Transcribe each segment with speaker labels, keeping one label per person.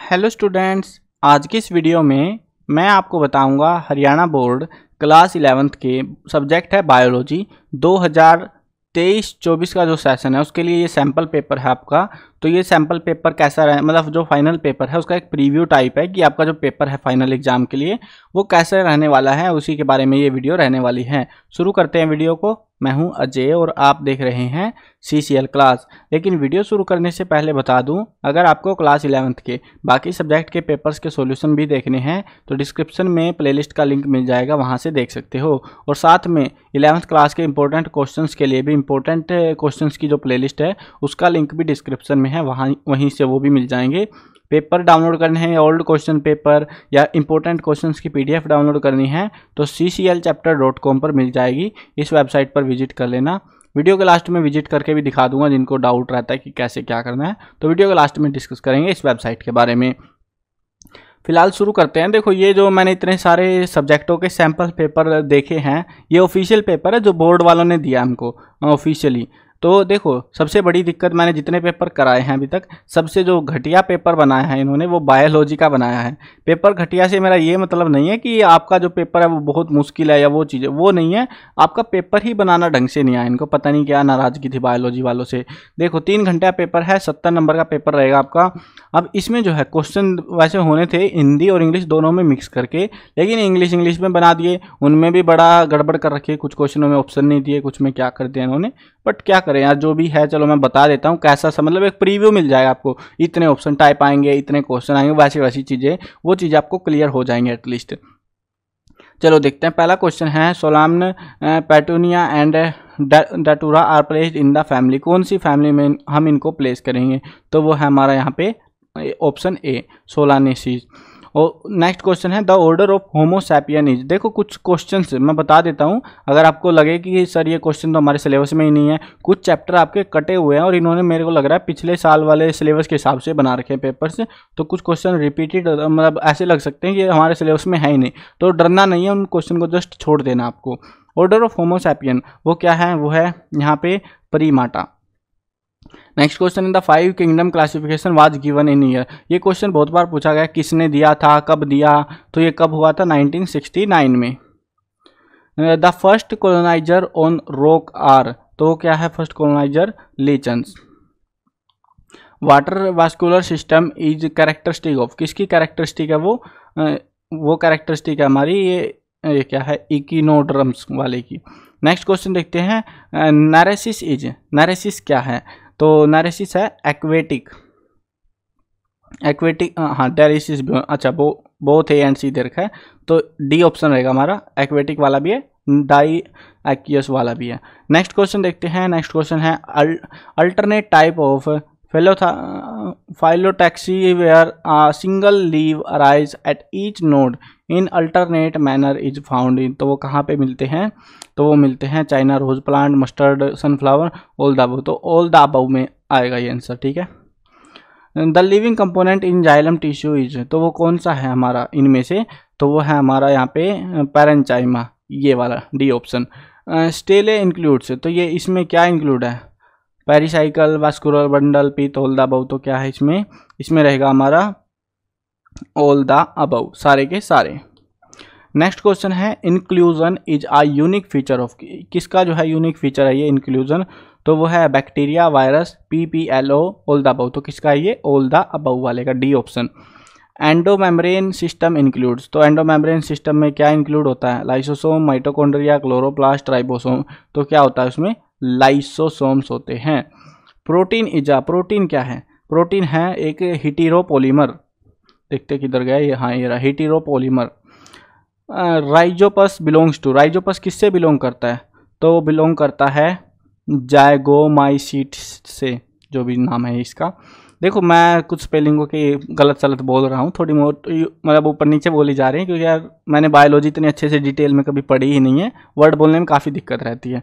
Speaker 1: Hello students, आज की इस वीडियो में मैं आपको बताऊंगा हरियाणा बोर्ड क्लास 11th के सब्जेक्ट है बायोलॉजी 2023-24 का जो सेशन है उसके लिए ये सैम्पल पेपर है आपका। तो ये सैम्पल पेपर कैसा रहे, मतलब जो फाइनल पेपर है उसका एक प्रीव्यू टाइप है कि आपका जो पेपर है फाइनल एग्जाम के लिए वो कैसे रहने वाला है, उसी के बारे में ये वीडियो रहने वाली है। शुरू करते हैं वीडियो को। मैं हूं अजय और आप देख रहे हैं CCL क्लास। लेकिन वीडियो शुरू करने से पहले बता दूं, अगर आपको क्लास 11th के बाकी सब्जेक्ट के पेपर्स के सॉल्यूशन भी देखने हैं तो डिस्क्रिप्शन में प्लेलिस्ट का लिंक मिल जाएगा, वहां से देख सकते हो। और साथ में 11th क्लास के इंपॉर्टेंट क्वेश्चंस के लिए भी इंपॉर्टेंट क्वेश्चंस की जो प्लेलिस्ट है उसका लिंक भी डिस्क्रिप्शन में है, वहीं से वो भी मिल जाएंगे। पेपर डाउनलोड करने हैं, ओल्ड क्वेश्चन पेपर या इंपॉर्टेंट क्वेश्चंस की PDF डाउनलोड करनी है तो cclchapter.com पर मिल जाएगी। इस वेबसाइट पर विजिट कर लेना। वीडियो के लास्ट में विजिट करके भी दिखा दूंगा जिनको डाउट रहता है कि कैसे क्या करना है, तो वीडियो के लास्ट में डिस्कस करेंगे इस वेबसाइट के बारे में। फिलहाल शुरू करते हैं। देखो, ये जो मैंने इतने सारे सब्जेक्टों के सैम्पल पेपर देखे हैं ये ऑफिशियल पेपर है जो बोर्ड वालों ने दिया हमको ऑफिशियली। तो देखो, सबसे बड़ी दिक्कत मैंने जितने पेपर कराए हैं अभी तक, सबसे जो घटिया पेपर बनाया है इन्होंने वो बायोलॉजी का बनाया है। पेपर घटिया से मेरा ये मतलब नहीं है कि आपका जो पेपर है वो बहुत मुश्किल है या वो चीज़ें, वो नहीं है। आपका पेपर ही बनाना ढंग से नहीं आया, इनको पता नहीं क्या नाराज़गी थी बायोलॉजी वालों से। देखो, 3 घंटे का पेपर है, 70 नंबर का पेपर रहेगा आपका। अब इसमें जो है क्वेश्चन वैसे होने थे हिंदी और इंग्लिश दोनों में मिक्स करके, लेकिन इंग्लिश में बना दिए, उनमें भी बड़ा गड़बड़ कर रखी है। कुछ क्वेश्चनों में ऑप्शन नहीं दिए, कुछ में क्या कर दिया इन्होंने, बट क्या करें यार, जो भी है चलो मैं बता देता हूँ कैसा सा, मतलब एक प्रीव्यू मिल जाएगा आपको। इतने ऑप्शन टाइप आएंगे, इतने क्वेश्चन आएंगे, वैसी चीज़ें, वो चीज़ें आपको क्लियर हो जाएंगे एटलीस्ट। चलो देखते हैं। पहला क्वेश्चन है, Solanum, Petunia and Datura are placed in the family. कौन सी फैमिली में हम इनको प्लेस करेंगे? तो वो है हमारा यहाँ पे ऑप्शन ए, सोलानेसीज। और नेक्स्ट क्वेश्चन है, the order of Homo sapiens is. देखो, कुछ क्वेश्चंस मैं बता देता हूँ, अगर आपको लगे कि सर ये क्वेश्चन तो हमारे सिलेबस में ही नहीं है, कुछ चैप्टर आपके कटे हुए हैं और इन्होंने मेरे को लग रहा है पिछले साल वाले सिलेबस के हिसाब से बना रखे हैं पेपर से, तो कुछ क्वेश्चन रिपीटेड, मतलब ऐसे लग सकते हैं कि हमारे सिलेबस में है ही नहीं। तो डरना नहीं है, उन क्वेश्चन को जस्ट छोड़ देना आपको। ऑर्डर ऑफ होमो सैपियन वो क्या है? वो है यहाँ पे Primata. Next question, in the 5 kingdom classification was given in year. ये क्वेश्चन बहुत बार पूछा गया, किसने दिया था, कब दिया? तो ये कब हुआ था? 1969 में। The first coloniser on rock are. तो क्या है first coloniser? Lichens. Water vascular system is characteristic of. किसकी कैरेक्टरिस्टिक है वो कैरेक्टरिस्टिक है हमारी ये क्या है? इकिनोडर्म्स वाले की। नेक्स्ट क्वेश्चन देखते हैं, नारेसिस इज। नारेसिस क्या है? तो नारेसिस है एक्वेटिक। हाँ, डायलिसिस भी, अच्छा वो बोथ ए एंड सी दे रखा है, तो डी ऑप्शन रहेगा हमारा। एक्वेटिक वाला भी है, डाई एक्वियस वाला भी है। नेक्स्ट क्वेश्चन देखते हैं। नेक्स्ट क्वेश्चन है, alternate type of phyllotaxy where single leaf arise at each node in alternate manner is found in. तो वो कहाँ पे मिलते हैं? तो वो मिलते हैं China rose plant, mustard, sunflower, all the above. तो ऑल द अबव में आएगा ये आंसर, ठीक है। The living component in xylem tissue is. तो वो कौन सा है हमारा इनमें से? तो वो है हमारा यहाँ पे पैरेंचाइमा, ये वाला डी ऑप्शन। स्टेले इंक्लूड्स, तो ये इसमें क्या इंक्लूड है? Pericycle, vascular bundle, pith, all the above. तो क्या है इसमें रहेगा हमारा ऑल द अबव, सारे के सारे। नेक्स्ट क्वेश्चन है, inclusion is a unique feature of. किसका जो है यूनिक फीचर है ये इंक्लूजन? तो वो है bacteria, virus, PPLO, all the above. तो किसका है ये? ऑल द अबव वाले का, D option. Endomembrane system includes. तो एंडोमेम्ब्रेन सिस्टम में क्या इंक्लूड होता है? Lysosome, mitochondria, chloroplast, ribosome. तो क्या होता है उसमें? लाइसोसोम्स होते हैं। प्रोटीन इजा। प्रोटीन क्या है? प्रोटीन है एक हेटेरोपॉलीमर। देखते किधर गया ये? हाँ, ये रहा, heteropolymer. Rhizopus belongs to. Rhizopus किससे बिलोंग करता है? तो बिलोंग करता है जायगोमाइसीट्स से, जो भी नाम है इसका। देखो, मैं कुछ स्पेलिंगों की गलत सलत बोल रहा हूँ, थोड़ी मोटी, मतलब ऊपर नीचे बोली जा रही है, क्योंकि यार मैंने बायोलॉजी इतनी अच्छे से डिटेल में कभी पढ़ी ही नहीं है, वर्ड बोलने में काफ़ी दिक्कत रहती है।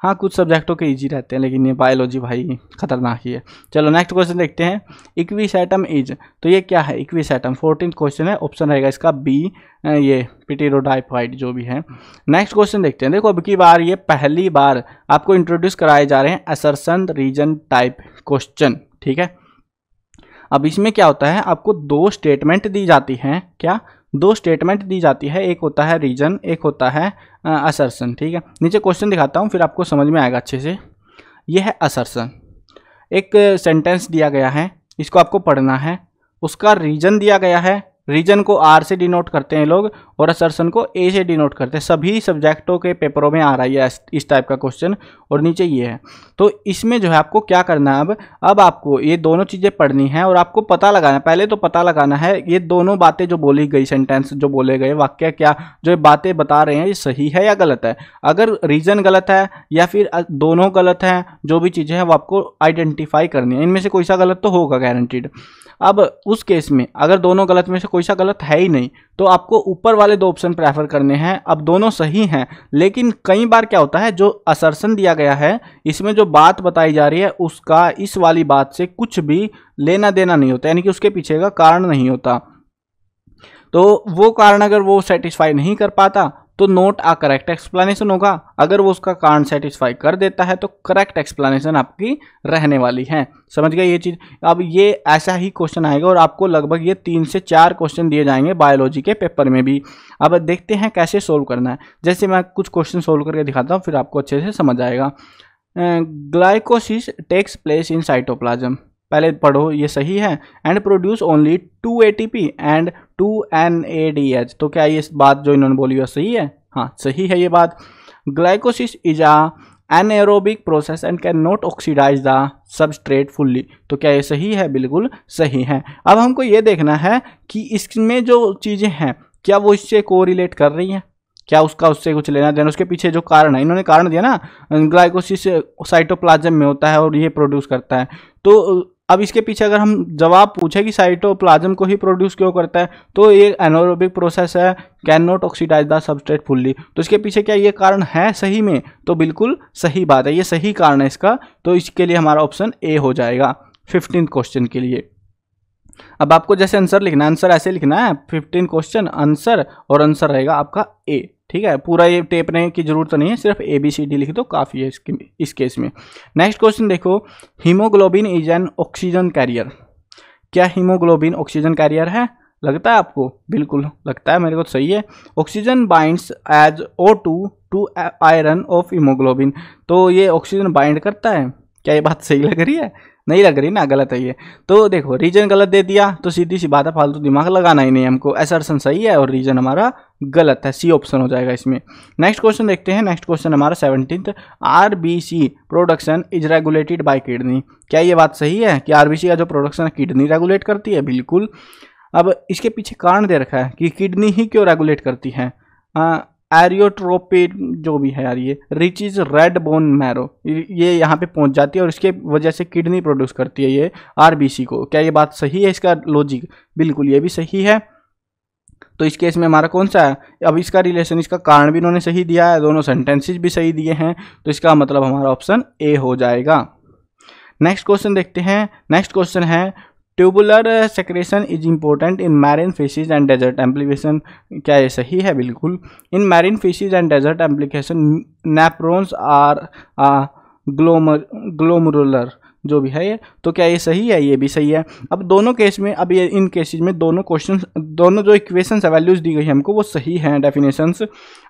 Speaker 1: हाँ, कुछ सब्जेक्टों के इजी रहते हैं, लेकिन ये बायोलॉजी भाई खतरनाक ही है। चलो नेक्स्ट क्वेश्चन देखते हैं, इक्विसेटम इज। तो ये क्या है इक्विसेटम? 14th क्वेश्चन है, ऑप्शन रहेगा इसका बी, ये पिटेरोडाइफाइड जो भी है। नेक्स्ट क्वेश्चन देखते हैं। देखो, अब की बार ये पहली बार आपको इंट्रोड्यूस कराए जा रहे हैं असर्शन रीजन टाइप क्वेश्चन, ठीक है। अब इसमें क्या होता है, आपको दो स्टेटमेंट दी जाती हैं। क्या? दो स्टेटमेंट दी जाती है, एक होता है रीजन, एक होता है असर्शन। ठीक है, नीचे क्वेश्चन दिखाता हूँ फिर आपको समझ में आएगा अच्छे से। यह है असर्शन। एक सेंटेंस दिया गया है, इसको आपको पढ़ना है, उसका रीजन दिया गया है, रीजन को आर से डिनोट करते हैं लोग और असर्शन को ए से डिनोट करते हैं। सभी सब्जेक्टों के पेपरों में आ रहा है इस टाइप का क्वेश्चन। और नीचे ये है, तो इसमें जो है आपको क्या करना है, अब आपको ये दोनों चीज़ें पढ़नी है और आपको पता लगाना है। पहले तो पता लगाना है ये दोनों बातें जो बोली गई, सेंटेंस जो बोले गए, वाक्य क्या जो ये बातें बता रहे हैं ये सही है या गलत है। अगर रीजन गलत है या फिर दोनों गलत हैं, जो भी चीज़ें हैं वो आपको आइडेंटिफाई करनी है। इनमें से कोई सा गलत तो होगा गारंटीड। अब उस केस में अगर दोनों गलत में से कोई सा गलत है ही नहीं, तो आपको ऊपर वाले दो ऑप्शन प्रेफर करने हैं। अब दोनों सही हैं, लेकिन कई बार क्या होता है, जो असर्शन दिया गया है इसमें जो बात बताई जा रही है उसका इस वाली बात से कुछ भी लेना देना नहीं होता, यानी कि उसके पीछे का कारण नहीं होता। तो वो कारण अगर वो सेटिस्फाई नहीं कर पाता तो नोट आ करेक्ट एक्सप्लेनेशन होगा। अगर वो उसका कारण सेटिस्फाई कर देता है तो करेक्ट एक्सप्लेनेशन आपकी रहने वाली है। समझ गए ये चीज़? अब ये ऐसा ही क्वेश्चन आएगा और आपको लगभग ये 3 से 4 क्वेश्चन दिए जाएंगे बायोलॉजी के पेपर में भी। अब देखते हैं कैसे सोल्व करना है। जैसे मैं कुछ क्वेश्चन सोल्व करके दिखाता हूँ, फिर आपको अच्छे से समझ आएगा। ग्लाइकोसिस टेक्स प्लेस इन साइटोप्लाज्म, पहले पढ़ो ये सही है। And produce only 2 ATP and 2 NADH, तो क्या ये बात जो इन्होंने बोली है सही है? हाँ सही है ये बात। Glycolysis is a anaerobic process and can not oxidise the substrate fully, तो क्या ये सही है? बिल्कुल सही है। अब हमको ये देखना है कि इसमें जो चीज़ें हैं क्या वो इससे कोरिलेट कर रही हैं, क्या उसका उससे कुछ लेना देना, उसके पीछे जो कारण है, इन्होंने कारण दिया ना ग्लाइकोसिस साइटोप्लाज्म में होता है और ये प्रोड्यूस करता है। तो अब इसके पीछे अगर हम जवाब पूछे कि साइटोप्लाज्म को ही प्रोड्यूस क्यों करता है, तो ये एनारोबिक प्रोसेस है, can not oxidise the substrate fully, तो इसके पीछे क्या ये कारण है सही में? तो बिल्कुल सही बात है, ये सही कारण है इसका। तो इसके लिए हमारा ऑप्शन ए हो जाएगा 15th क्वेश्चन के लिए। अब आपको जैसे आंसर लिखना है, आंसर ऐसे लिखना है 15 क्वेश्चन आंसर, और आंसर रहेगा आपका ए। ठीक है, पूरा ये टेपने की जरूरत नहीं है, सिर्फ ABCD लिख दो काफ़ी है इस केस में। नेक्स्ट क्वेश्चन देखो, haemoglobin is an oxygen carrier, क्या हीमोग्लोबिन ऑक्सीजन कैरियर है? लगता है आपको? बिल्कुल लगता है, मेरे को तो सही है। Oxygen binds as O2 to iron of haemoglobin, तो ये ऑक्सीजन बाइंड करता है, क्या ये बात सही लग रही है? नहीं लग रही ना, गलत है ये। तो देखो रीजन गलत दे दिया तो सीधी सी बात है, फालतू दिमाग लगाना ही नहीं हमको। असर्शन सही है और रीजन हमारा गलत है, सी ऑप्शन हो जाएगा इसमें। नेक्स्ट क्वेश्चन देखते हैं। नेक्स्ट क्वेश्चन हमारा 17th, RBC production is regulated by kidney, क्या ये बात सही है कि RBC का जो प्रोडक्शन है किडनी रेगुलेट करती है? बिल्कुल। अब इसके पीछे कारण दे रखा है कि किडनी ही क्यों रेगुलेट करती है। एरियोट्रोपिन जो भी है यार, ये rich is red bone marrow, ये यहाँ पे पहुँच जाती है और इसके वजह से किडनी प्रोड्यूस करती है ये RBC को, क्या ये बात सही है? इसका लॉजिक बिल्कुल ये भी सही है। तो इस केस में हमारा कौन सा है? अब इसका रिलेशन, इसका कारण भी इन्होंने सही दिया है, दोनों सेंटेंसेज भी सही दिए हैं, तो इसका मतलब हमारा ऑप्शन ए हो जाएगा। नेक्स्ट क्वेश्चन देखते हैं। नेक्स्ट क्वेश्चन है, tubular secretion is important in marine fishes and desert application, क्या ये सही है? बिल्कुल। In marine fishes and desert application nephrons are glomerular, जो भी है ये, तो क्या ये सही है? ये भी सही है। अब दोनों केस में, अब ये इन केसेस में दोनों क्वेश्चन, दोनों जो इक्वेशंस वैल्यूज दी गई है हमको वो सही हैं डेफिनेशंस।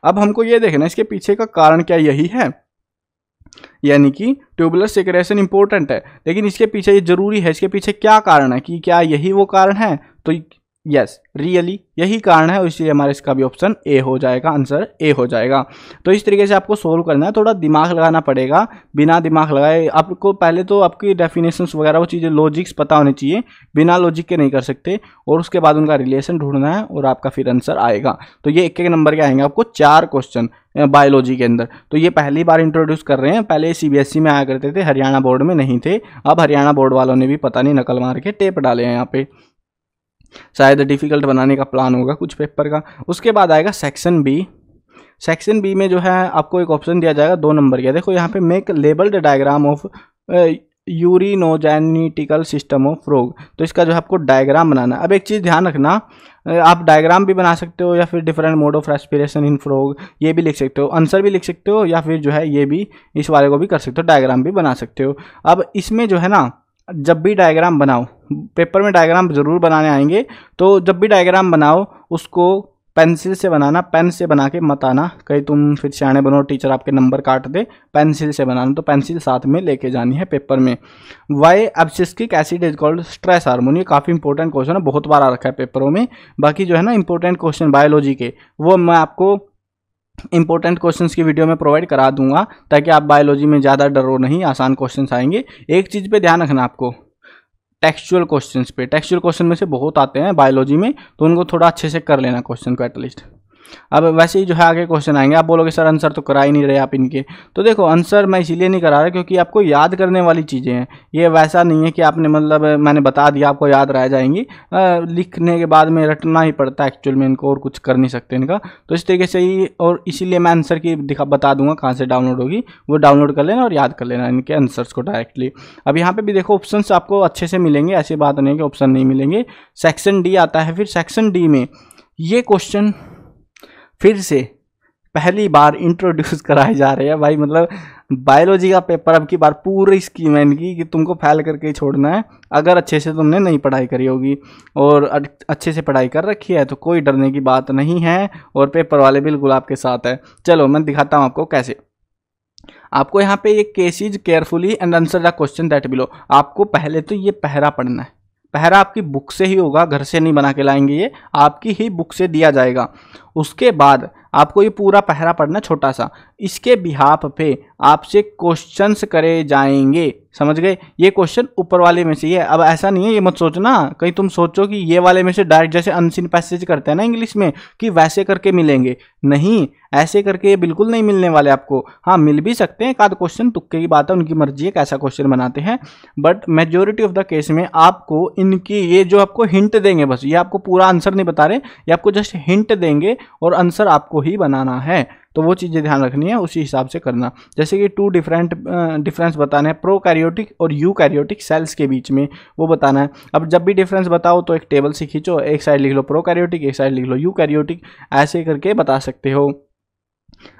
Speaker 1: अब हमको ये देखना इसके पीछे का कारण क्या यही है, यानी कि ट्यूबुलर सेक्रेशन इंपॉर्टेंट है, लेकिन इसके पीछे ये जरूरी है, इसके पीछे क्या कारण है, कि क्या यही वो कारण है? तो यस, रियली यही कारण है, इसलिए हमारे इसका भी ऑप्शन ए हो जाएगा, आंसर ए हो जाएगा। तो इस तरीके से आपको सोल्व करना है, थोड़ा दिमाग लगाना पड़ेगा। बिना दिमाग लगाए आपको पहले तो आपकी डेफिनेशंस वगैरह वो चीज़ें लॉजिक्स पता होनी चाहिए, बिना लॉजिक के नहीं कर सकते, और उसके बाद उनका रिलेशन ढूंढना है और आपका फिर आंसर आएगा। तो ये एक नंबर के आएंगे आपको 4 क्वेश्चन बायोलॉजी के अंदर। तो ये पहली बार इंट्रोड्यूस कर रहे हैं, पहले CBSE में आया करते थे, हरियाणा बोर्ड में नहीं थे। अब हरियाणा बोर्ड वालों ने भी पता नहीं नकल मार के टेप डाले हैं यहाँ पे, शायद डिफ़िकल्ट बनाने का प्लान होगा कुछ पेपर का। उसके बाद आएगा सेक्शन बी। सेक्शन बी में जो है आपको एक ऑप्शन दिया जाएगा 2 नंबर का। देखो यहाँ पे make labelled diagram of urinogenital system of frog, तो इसका जो है आपको डायग्राम बनाना है। अब एक चीज़ ध्यान रखना, आप डायग्राम भी बना सकते हो या फिर different mode of respiration in frog ये भी लिख सकते हो, आंसर भी लिख सकते हो, या फिर जो है ये भी इस वाले को भी कर सकते हो, डायग्राम भी बना सकते हो। अब इसमें जो है ना, जब भी डायग्राम बनाओ पेपर में डायग्राम ज़रूर बनाने आएंगे, तो जब भी डायग्राम बनाओ उसको पेंसिल से बनाना, पेन से बना के मत आना, कहीं तुम फिर सियाने बनो टीचर आपके नंबर काट दे। पेंसिल से बनाना, तो पेंसिल साथ में लेके जानी है पेपर में। Why abscisic acid is called stress hormone, ये काफ़ी इंपॉर्टेंट क्वेश्चन है, बहुत बार आ रखा है पेपरों में। बाकी जो है ना इंपॉर्टेंट क्वेश्चन बायोलॉजी के, वो मैं आपको इंपॉर्टेंट क्वेश्चंस की वीडियो में प्रोवाइड करा दूंगा, ताकि आप बायोलॉजी में ज़्यादा डरो नहीं, आसान क्वेश्चंस आएंगे। एक चीज़ पे ध्यान रखना आपको, टेक्सचुअल क्वेश्चंस पे, टेक्सचुअल क्वेश्चन में से बहुत आते हैं बायोलॉजी में, तो उनको थोड़ा अच्छे से कर लेना क्वेश्चन को एटलीस्ट। अब वैसे ही जो है आगे क्वेश्चन आएंगे, आप बोलोगे सर आंसर तो करा ही नहीं रहे आप इनके, तो देखो आंसर मैं इसीलिए नहीं करा रहा क्योंकि आपको याद करने वाली चीज़ें हैं। ये वैसा नहीं है कि आपने मतलब मैंने बता दिया आपको याद रह जाएंगी, लिखने के बाद में रटना ही पड़ता है एक्चुअल में इनको, और कुछ कर नहीं सकते इनका। तो इस तरीके से ही, और इसीलिए मैं आंसर की बता दूंगा कहाँ से डाउनलोड होगी, वो डाउनलोड कर लेना और याद कर लेना इनके आंसर्स को डायरेक्टली। अब यहाँ पे भी देखो ऑप्शन आपको अच्छे से मिलेंगे, ऐसी बात नहीं कि ऑप्शन नहीं मिलेंगे। सेक्शन डी आता है, फिर सेक्शन डी में ये क्वेश्चन फिर से पहली बार इंट्रोड्यूस कराए जा रहे हैं भाई। मतलब बायोलॉजी का पेपर अब की बार पूरी स्कीम है इनकी कि तुमको फैल करके ही छोड़ना है, अगर अच्छे से तुमने नहीं पढ़ाई करी होगी। और अच्छे से पढ़ाई कर रखी है तो कोई डरने की बात नहीं है, और पेपर वाले बिल्कुल आपके साथ है। चलो मैं दिखाता हूँ आपको कैसे। आपको यहाँ पे ये cases carefully and answer the question that below, आपको पहले तो ये पहरा पढ़ना है। पहरा आपकी बुक से ही होगा, घर से नहीं बना के लाएंगे, ये आपकी ही बुक से दिया जाएगा। उसके बाद आपको ये पूरा पहरा पढ़ना छोटा सा, इसके बिहाफ पे आपसे क्वेश्चंस करे जाएंगे, समझ गए। ये क्वेश्चन ऊपर वाले में से ही है। अब ऐसा नहीं है, ये मत सोचना कहीं तुम सोचो कि ये वाले में से डायरेक्ट जैसे अनसीन पैसेज करते हैं ना इंग्लिश में कि वैसे करके मिलेंगे, नहीं, ऐसे करके ये बिल्कुल नहीं मिलने वाले आपको। हाँ मिल भी सकते हैं, एक आध क्वेश्चन तुक्के की बात है, उनकी मर्जी है कैसा क्वेश्चन बनाते हैं, but majority of the case में आपको इनकी ये जो आपको हिंट देंगे, बस ये आपको पूरा आंसर नहीं बता रहे, ये आपको जस्ट हिंट देंगे और आंसर आपको ही बनाना है। तो वो चीज़ें ध्यान रखनी है, उसी हिसाब से करना। जैसे कि टू डिफरेंस बताना है प्रोकैरियोटिक और यूकैरियोटिक सेल्स के बीच में, वो बताना है। अब जब भी डिफरेंस बताओ तो एक टेबल से खींचो, एक साइड लिख लो प्रोकैरियोटिक, एक साइड लिख लो यूकैरियोटिक, ऐसे करके बता सकते हो।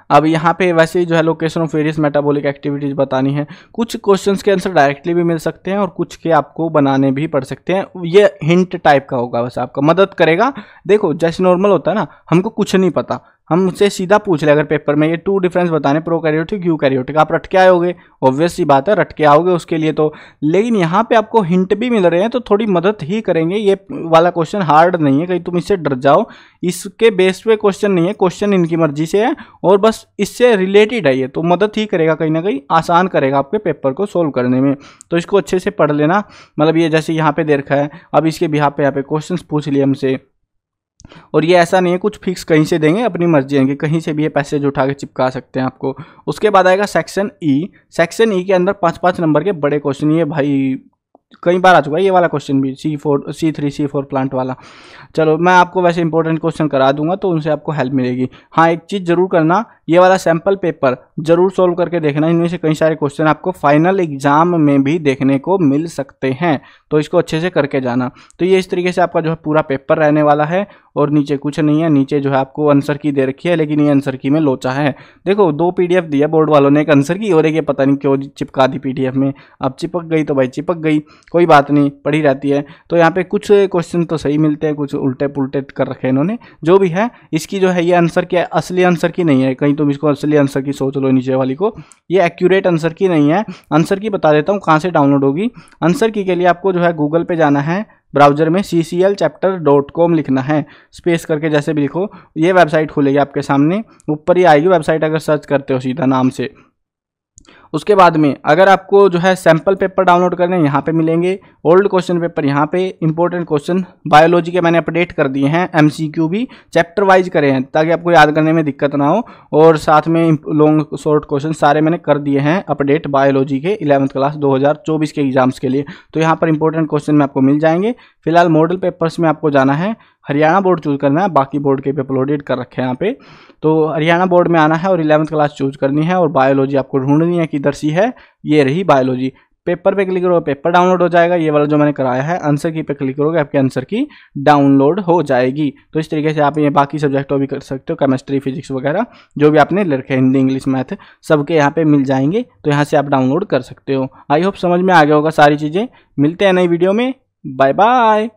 Speaker 1: अब यहाँ पे वैसे ही जो है location of various metabolic activities बतानी है। कुछ क्वेश्चंस के आंसर डायरेक्टली भी मिल सकते हैं और कुछ के आपको बनाने भी पड़ सकते हैं। ये हिंट टाइप का होगा, बस आपका मदद करेगा। देखो जैसे नॉर्मल होता है ना, हमको कुछ नहीं पता, हम उससे सीधा पूछ ले अगर पेपर में ये टू डिफरेंस बताने प्रोकैरियोटिक यूकैरियोटिक, आप रट के आओगे, ऑब्वियस सी बात है रट के आओगे उसके लिए तो। लेकिन यहाँ पे आपको हिंट भी मिल रहे हैं तो थोड़ी मदद ही करेंगे। ये वाला क्वेश्चन हार्ड नहीं है, कहीं तुम इससे डर जाओ, इसके बेस पे क्वेश्चन नहीं है, क्वेश्चन इनकी मर्जी से है और बस इससे रिलेटेड है ये, तो मदद ही करेगा, कहीं ना कहीं आसान करेगा आपके पेपर को सोल्व करने में। तो इसको अच्छे से पढ़ लेना। मतलब ये जैसे यहाँ पे दे रखा है, अब इसके भी यहाँ पे क्वेश्चन पूछ लिए हमसे, और ये ऐसा नहीं है कुछ फिक्स कहीं से देंगे, अपनी मर्जी है कि कहीं से भी ये पैसेज उठा के चिपका सकते हैं आपको। उसके बाद आएगा सेक्शन ई। सेक्शन ई के अंदर 5-5 नंबर के बड़े क्वेश्चन, ये भाई कई बार आ चुका है ये वाला क्वेश्चन भी, C3 C4 प्लांट वाला। चलो मैं आपको वैसे इंपॉर्टेंट क्वेश्चन करा दूंगा तो उनसे आपको हेल्प मिलेगी। हाँ एक चीज़ जरूर करना, ये वाला सैम्पल पेपर जरूर सोल्व करके देखना, इनमें से कई सारे क्वेश्चन आपको फाइनल एग्जाम में भी देखने को मिल सकते हैं, तो इसको अच्छे से करके जाना। तो ये इस तरीके से आपका जो है पूरा पेपर रहने वाला है, और नीचे कुछ नहीं है, नीचे जो है आपको आंसर की दे रखी है, लेकिन ये आंसर की में लोचा है। देखो 2 PDF दिया बोर्ड वालों ने, एक आंसर की और एक ये पता नहीं क्यों चिपका दी PDF में। अब चिपक गई तो भाई चिपक गई, कोई बात नहीं, पड़ी रहती है। तो यहाँ पे कुछ क्वेश्चन तो सही मिलते हैं, कुछ उल्टे पुल्टे कर रखे हैं इन्होंने। जो भी है इसकी जो है ये आंसर की असली आंसर की नहीं है, कहीं तुम इसको असली आंसर की सोच लो नीचे वाली को, ये एक्यूरेट आंसर की नहीं है। आंसर की बता देता हूँ कहाँ से डाउनलोड होगी। आंसर की के लिए आपको जो है गूगल पे जाना है, ब्राउजर में cclchapter.com लिखना है, स्पेस करके जैसे भी लिखो, ये वेबसाइट खुलेगी आपके सामने, ऊपर ही आएगी वेबसाइट अगर सर्च करते हो सीधा नाम से। उसके बाद में अगर आपको जो है सैम्पल पेपर डाउनलोड करने यहाँ पे मिलेंगे, ओल्ड क्वेश्चन पेपर यहाँ पे, इंपॉर्टेंट क्वेश्चन बायोलॉजी के मैंने अपडेट कर दिए हैं, MCQ भी चैप्टर वाइज करे हैं ताकि आपको याद करने में दिक्कत ना हो, और साथ में लॉन्ग शॉर्ट क्वेश्चन सारे मैंने कर दिए हैं अपडेट बायोलॉजी के 11th क्लास 2024 के एग्जाम्स के लिए। तो यहाँ पर इंपॉर्टेंट क्वेश्चन में आपको मिल जाएंगे। फिलहाल मॉडल पेपर्स में आपको जाना है, हरियाणा बोर्ड चूज करना है, बाकी बोर्ड के भी अपलोडेड कर रखे हैं यहाँ पे, तो हरियाणा बोर्ड में आना है और 11th क्लास चूज करनी है, और बायोलॉजी आपको ढूंढनी है किधर सी है, ये रही बायोलॉजी। पेपर पे क्लिक करो, पेपर डाउनलोड हो जाएगा, ये वाला जो मैंने कराया है। आंसर की पे क्लिक करोगे, आपके आंसर की डाउनलोड हो जाएगी। तो इस तरीके से आप ये बाकी सब्जेक्टों भी कर सकते हो, केमिस्ट्री फिजिक्स वगैरह जो भी आपने ले रखे, हिंदी इंग्लिश मैथ सबके यहाँ पे मिल जाएंगे, तो यहाँ से आप डाउनलोड कर सकते हो। आई होप समझ में आ गया होगा सारी चीज़ें। मिलते हैं नई वीडियो में, बाय बाय।